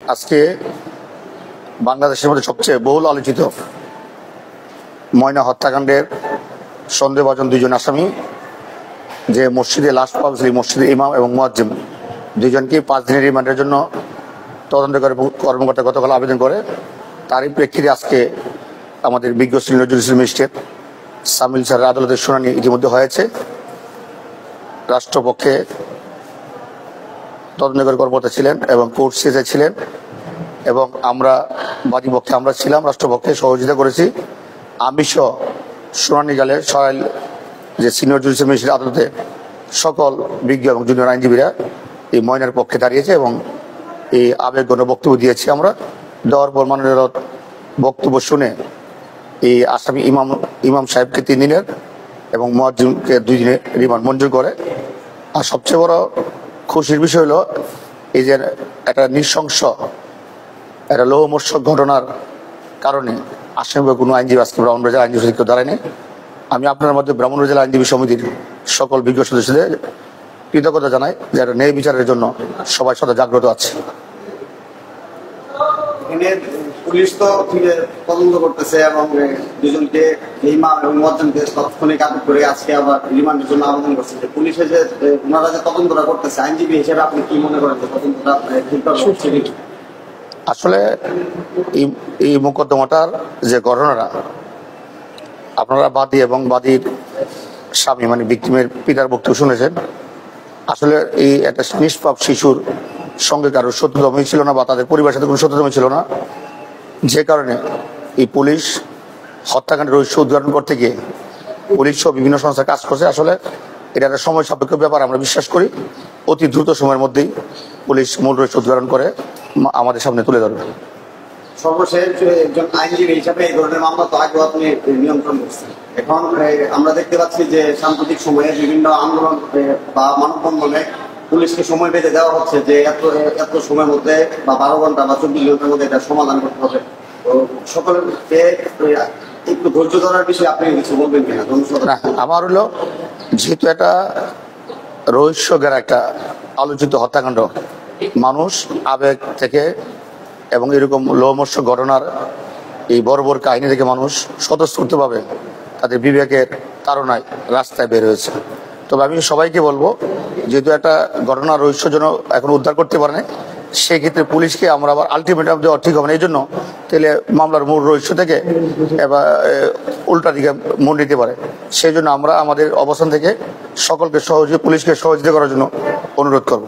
আজকে বাংলাদেশের মধ্যে সবচেয়ে বহুল আলোচিত ময়না হত্যাকাণ্ডের সন্দেহভাজন দুইজন আসামি, যে মসজিদে লাশ পাওয়া গেছিল, মসজিদের ইমাম এবং মুয়াজ্জিম দুইজনকে 5 দিনের রিমান্ডের জন্য তদন্তকারী কর্মকর্তা গতকাল আবেদন করে। তারই প্রেক্ষিতে আজকে আমাদের বিজ্ঞ সিনিয়র জুডিশিয়াল ম্যাজিস্ট্রেট সামিল স্যারের আদালতের শুনানি ইতিমধ্যে হয়েছে। রাষ্ট্রপক্ষে তদন্তকারী কর্মকর্তা ছিলেন এবং কোর্ট সিজে ছিলেন এবং আমরা বাদীপক্ষে আমরা ছিলাম, রাষ্ট্রপক্ষে সহযোগিতা করেছি। আমি সহ শুনানিকালে সরাইল যে সিনিয়র জুডিশিয়াল ম্যাজিস্ট্রেট আদালতে সকল বিজ্ঞ এবং জুনিয়র আইনজীবীরা এই ময়নার পক্ষে দাঁড়িয়েছে এবং এই আবেগঘন বক্তব্য দিয়েছি। আমরা দেওয়ার পর মাননীয় আদালত বক্তব্য শুনে এই আসামি ইমাম সাহেবকে 3 দিনের এবং মুয়াজ্জিমকে 2 দিনের রিমান্ড মঞ্জুর করে। আর সবচেয়ে বড় খুশির বিষয় হলো এই যে একটা নৃশংস একটা লোহমর্ষক ঘটনার কারণে আসামি কোনো আইনজীবী আজকে ব্রাহ্মণবাড়িয়া জেলা আইনজীবী কেউ দাঁড়ায়নি। আমি আপনার মধ্যে ব্রাহ্মণবাড়িয়া জেলা আইনজীবী সমিতির সকল বিজ্ঞ সদস্যদের কৃতজ্ঞতা জানাই যে একটা ন্যায় বিচারের জন্য সবাই সদা জাগ্রত আছে। পুলিশ তো তদন্ত করতেছে এবং দুজনকে ইমাম এবং মুয়াজ্জিমকে তাৎক্ষণিক আটক করে আজকে আবার রিমান্ডের জন্য আবেদন করছে। পুলিশে যে ওনারা যে তদন্তটা করতেছে, আইনজীবী হিসেবে আপনি কি মনে করেন যে তদন্তটা ঠিকভাবে হচ্ছে? আসলে এই মোকদ্দমাটার যে ঘটনাটা আপনারা বাদী এবং বাদীর স্বামী মানে ভিকটিমের পিতার বক্তব্য শুনেছেন। আসলে এই একটা নিষ্পাপ শিশুর সঙ্গে কারো শত্রুতামই ছিল না বা তাদের পরিবারের সাথে কোনো শত্রুতামই ছিল না, যে কারণে এই পুলিশ হত্যাকাণ্ডের রহস্য উদ্ঘাটন করতে গিয়ে পুলিশ সহ বিভিন্ন সংস্থা কাজ করছে। আসলে এটা একটা সময় সাপেক্ষ ব্যাপার, আমরা বিশ্বাস করি অতি দ্রুত সময়ের মধ্যেই পুলিশ মূল রহস্য উদ্ঘাটন করে আমাদের সামনে তুলে ধরবে। সর্বশেষ একজন আইনজীবী হিসাবে এই ধরনের মামলা তো আগে আপনি নিয়ন্ত্রণ করছেন। এখন আমরা দেখতে পাচ্ছি যে সাম্প্রতিক সময়ে বিভিন্ন আন্দোলন বা মানববন্ধনে পুলিশকে সময় পেতে দেওয়া হচ্ছে যে এত সময়ের মধ্যে বা 12 ঘন্টা বা 24 ঘন্টার মধ্যে এটা সমাধান করতে হবে। তো সকলকে একটু ধৈর্য ধরার বিষয়ে আপনি কিছু বলবেন কিনা? আমার হলো যেহেতু এটা রহস্যের একটা আলোচিত হত্যাকাণ্ড, মানুষ আবেগ থেকে এবং এরকম লোমহর্ষক ঘটনার এই বড় বড় কাহিনী থেকে মানুষ স্বতঃস্ফূর্তভাবে তাদের বিবেকের তাড়নায় রাস্তায় বের হয়েছে। তবে আমি সবাইকে বলবো, যেহেতু একটা ঘটনার রহস্যজনক এখন উদ্ধার করতে পারে না, সেক্ষেত্রে পুলিশকে আমরা আবার আলটিমেটাম দেওয়া ঠিক হবে না। এই জন্য তাহলে মামলার মূল রহস্য থেকে এবার উল্টা দিকে মন নিতে পারে। সেই জন্য আমরা আমাদের অবস্থান থেকে সকলকে পুলিশকে সহযোগিতা করার জন্য অনুরোধ করব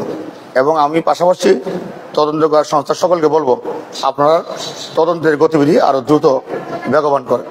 এবং আমি পাশাপাশি তদন্তকারী সংস্থার সকলকে বলবো আপনারা তদন্তের গতিবিধি আরো দ্রুত বেগবান করেন।